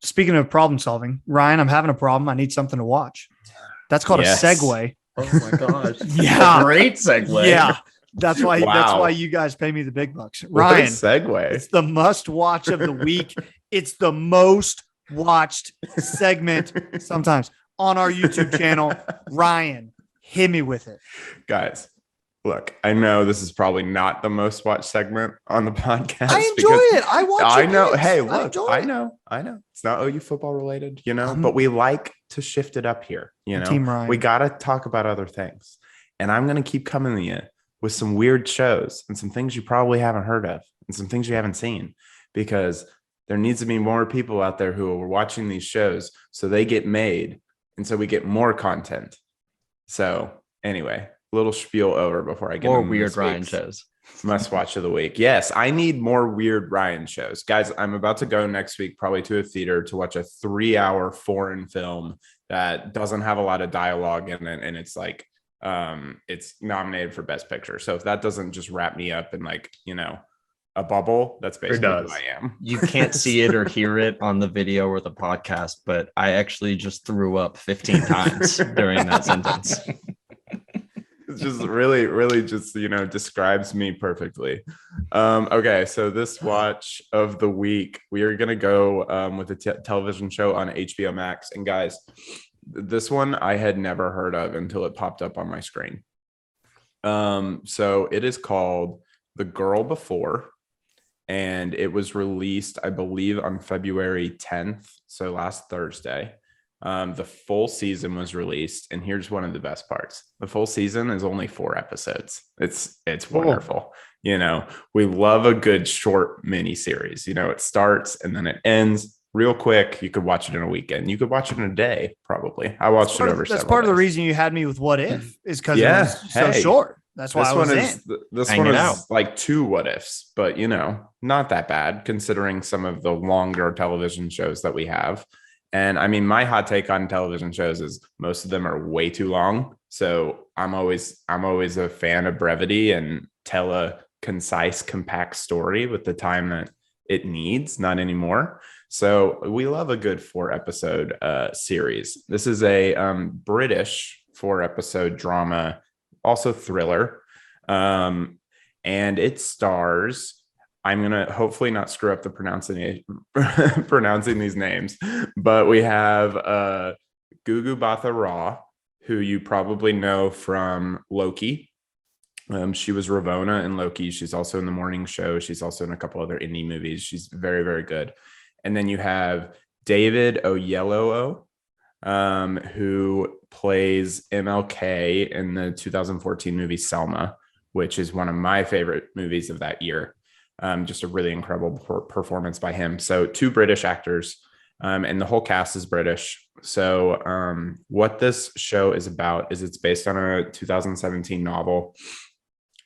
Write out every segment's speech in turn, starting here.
Speaking of problem solving, Ryan, I'm having a problem. I need something to watch. That's called a Yes. segue. Oh my gosh. Yeah. Great segue. Yeah. That's why Wow. you guys pay me the big bucks. What a Ryan, segue. it's the must watch of the week. It's the most watched segment sometimes on our YouTube channel. Ryan, hit me with it. Guys, look, I know this is probably not the most watched segment on the podcast. I enjoy it. I watch it. I know. Picks. Hey, look, I know. It's not OU football related, but we like to shift it up here. Team Ryan. We got to talk about other things. And I'm going to keep coming to you with some weird shows and some things you probably haven't heard of and some things you haven't seen, because there needs to be more people out there who are watching these shows so they get made. And so we get more content. So anyway, little spiel over before I get more into weird Ryan shows. Must watch of the week. Yes, I need more weird Ryan shows. Guys, I'm about to go next week probably to a theater to watch a 3-hour foreign film that doesn't have a lot of dialogue in it. And it's like, it's nominated for Best Picture. So if that doesn't just wrap me up in a bubble, that's basically who I am. You can't see it or hear it on the video or the podcast, but I actually just threw up 15 times during that sentence. It's just really just, describes me perfectly. Okay, so this watch of the week, we are going to go with a television show on HBO Max. And guys, this one I had never heard of until it popped up on my screen. So it is called The Girl Before, and it was released, I believe, on February 10th, so last Thursday. The full season was released, and here's one of the best parts. The full season is only 4 episodes. It's wonderful. We love a good short mini series. It starts and then it ends real quick. You could watch it in a weekend. You could watch it in a day, probably. I watched it over several That's part days. of the reason you had me with What If, is because it was so short. That's why I was in. This one is like 2 what ifs, but not that bad considering some of the longer television shows that we have. And I mean, my hot take on television shows is most of them are way too long. So I'm always a fan of brevity and tell a concise, compact story with the time that it needs, not anymore. So we love a good 4-episode series. This is a British 4-episode drama, also thriller. And it stars, I'm going to hopefully not screw up the pronouncing these names, but we have Gugu Batha, who you probably know from Loki. She was Ravonna in Loki. She's also in The Morning Show. She's also in a couple other indie movies. She's very, very good. And then you have David Oyelowo, who plays MLK in the 2014 movie Selma, which is one of my favorite movies of that year. Just a really incredible performance by him. So 2 British actors, and the whole cast is British. So what this show is about is it's based on a 2017 novel,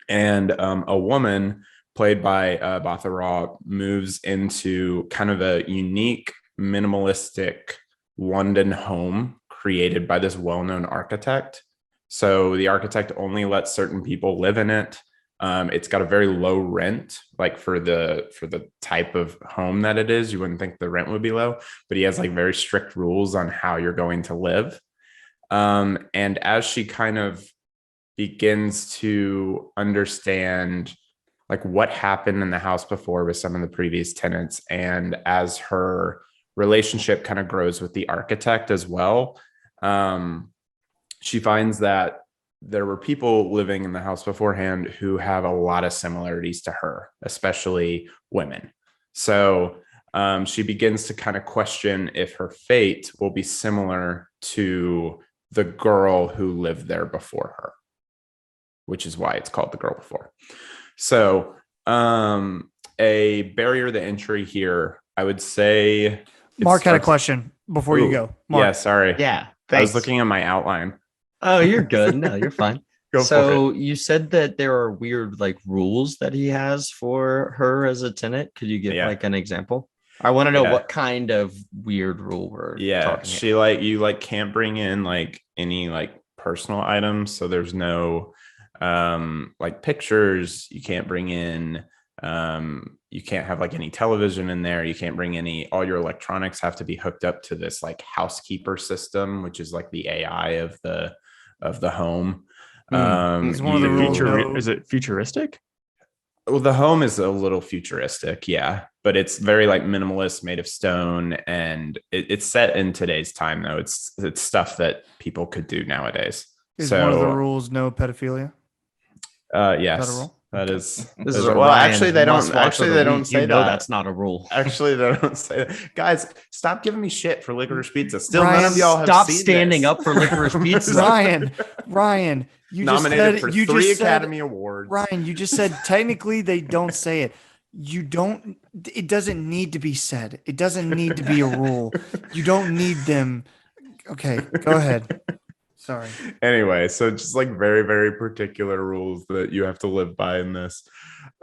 and a woman played by Batha moves into kind of a unique, minimalistic London home created by this well-known architect. So the architect only lets certain people live in it. It's got a very low rent, like for the type of home that it is. You wouldn't think the rent would be low, but he has like very strict rules on how you're going to live. And as she kind of begins to understand like what happened in the house before with some of the previous tenants, and as her relationship kind of grows with the architect as well, she finds that there were people living in the house beforehand who have a lot of similarities to her, especially women. So she begins to kind of question if her fate will be similar to the girl who lived there before her, which is why it's called The Girl Before. So a barrier to entry here, I would say. Mark had a question before you go. Mark. Yeah, sorry. Yeah, thanks. I was looking at my outline. Oh, you're good. No, you're fine. So you said that there are weird like rules that he has for her as a tenant. Could you give like an example? I want to know what kind of weird rule we're talking she about. you can't bring in like any like personal items. So there's no like pictures. You can't bring in You can't have like any television in there. You can't bring all your electronics have to be hooked up to this like housekeeper system, which is like the AI of the home. Is one of the rules is it futuristic? Well, the home is a little futuristic, yeah, but it's very like minimalist, made of stone, and it's set in today's time. Though it's stuff that people could do nowadays. Is one of the rules no pedophilia? Yes, is that a rule? that is. This is well, actually, they don't. Actually, they don't say that. That's not a rule. Actually, they don't say that. Guys, stop giving me shit for licorice pizza. Still, none of y'all have stop seen standing this. up for licorice pizza. Ryan, you nominated just said, for you 3 just Academy said, Awards. Ryan, you just said technically they don't say it. You don't. It doesn't need to be said. It doesn't need to be a rule. You don't need them. Okay, go ahead. Sorry. Anyway, so just like very, very particular rules that you have to live by in this.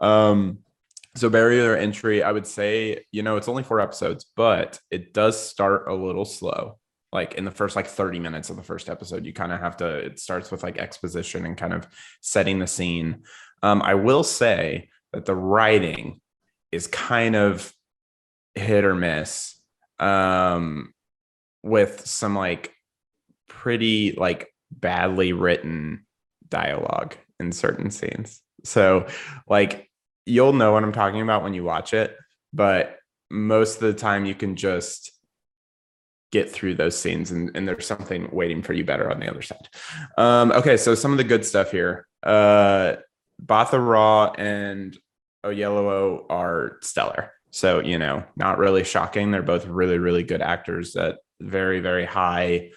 So barrier entry, I would say, it's only 4 episodes, but it does start a little slow. Like in the first 30 minutes of the first episode, you kind of have to, it starts with like exposition and kind of setting the scene. I will say that the writing is kind of hit or miss with some like pretty like badly written dialogue in certain scenes. So like you'll know what I'm talking about when you watch it, but most of the time you can just get through those scenes and there's something waiting for you better on the other side. Okay, so some of the good stuff here. Bathara and Oyelowo are stellar. So, not really shocking. They're both really, really good actors at very, very high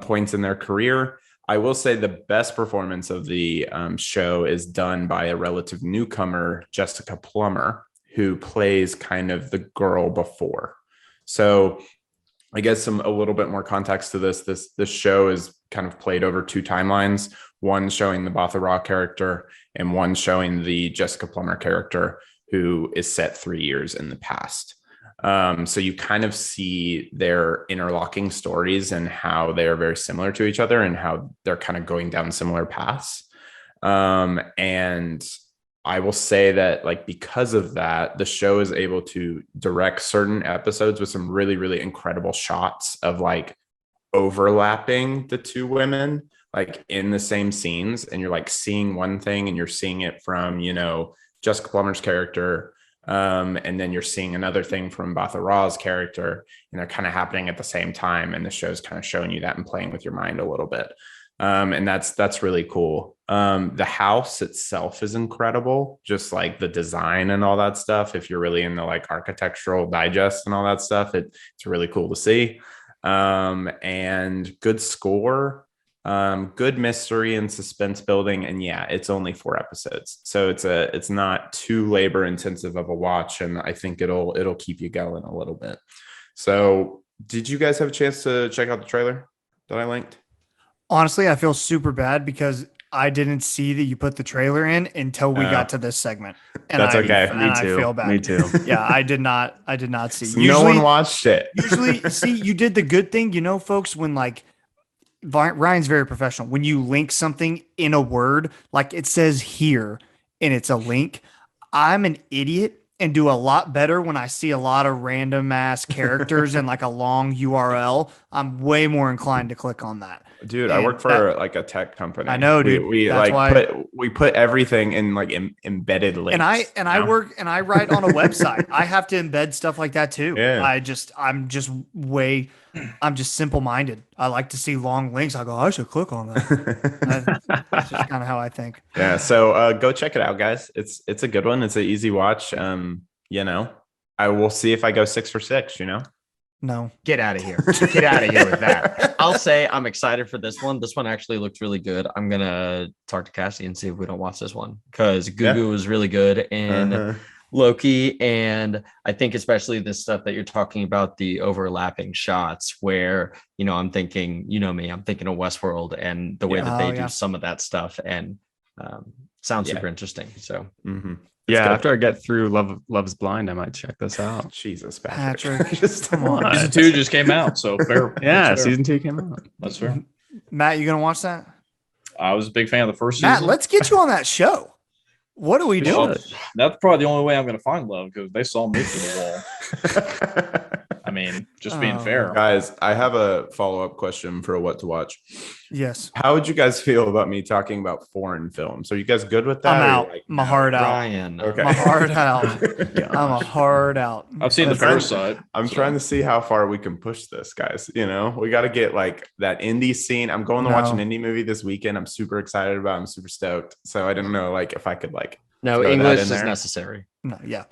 points in their career. I will say the best performance of the show is done by a relative newcomer, Jessica Plummer, who plays kind of the girl before. So I guess a little bit more context to this. This show is kind of played over 2 timelines, one showing the Bathara character and one showing the Jessica Plummer character, who is set 3 years in the past. So you kind of see their interlocking stories and how they are very similar to each other and how they're kind of going down similar paths. And I will say that like, because of that, the show is able to direct certain episodes with some really, really incredible shots of like overlapping the 2 women, like in the same scenes. And you're like seeing one thing and you're seeing it from, Jessica Plummer's character. And then you're seeing another thing from Bathara's character, and they're kind of happening at the same time. And the show's kind of showing you that and playing with your mind a little bit. And that's really cool. The house itself is incredible, just like the design and all that stuff. If you're really into like architectural digest and all that stuff, it's really cool to see. And good score. Good mystery and suspense building, and yeah, it's only 4 episodes, so it's not too labor intensive of a watch, and I think it'll keep you going a little bit. So, did you guys have a chance to check out the trailer that I linked? Honestly, I feel super bad because I didn't see that you put the trailer in until we got to this segment, and that's okay. Me too. I feel bad. Me too. Yeah, I did not see. So no one watched it. Usually, see, you did the good thing, folks. When like Ryan's very professional. When you link something in a word, like it says here, and it's a link, I'm an idiot and do a lot better when I see a lot of random ass characters and like a long URL. I'm way more inclined to click on that. Dude, I work for like a tech company. I know, dude. We put everything in like embedded links. And I work and I write on a website. I have to embed stuff like that too. Yeah. I'm just simple-minded. I like to see long links. I go, I should click on that. That's just kind of how I think. Yeah. So go check it out, guys. It's a good one. It's an easy watch. I will see if I go 6 for 6, No. Get out of here. Get out of here with that. I'll say I'm excited for this one. This one actually looked really good. I'm going to talk to Cassie and see if we don't watch this one, because Gugu was really good in Loki. And I think especially this stuff that you're talking about, the overlapping shots where, I'm thinking, me, I'm thinking of Westworld and the way that they do some of that stuff, and sounds super interesting. So yeah, after I get through Love is Blind, I might check this out. Jesus, Patrick. Just come on. Season 2 just came out, so fair. Yeah, season 2 came out. That's fair. Matt, you gonna watch that? I was a big fan of the first Matt, season. let's get you on that show. What are we doing? Well, that's probably the only way I'm going to find love because they saw me through the wall. I mean, just being fair. Guys, I have a follow-up question for what to watch. Yes. How would you guys feel about me talking about foreign films? Are you guys good with that? I'm or out. like, My no? heart out. Ryan. Okay. My heart out. I'm a hard out. I've seen the Parasite. I'm trying to see how far we can push this, guys. You know, we got to get like that indie scene. I'm going to watch an indie movie this weekend. I'm super excited about. I'm super stoked. So I don't know, like if I could like No, throw that English in is there. necessary. No, yeah.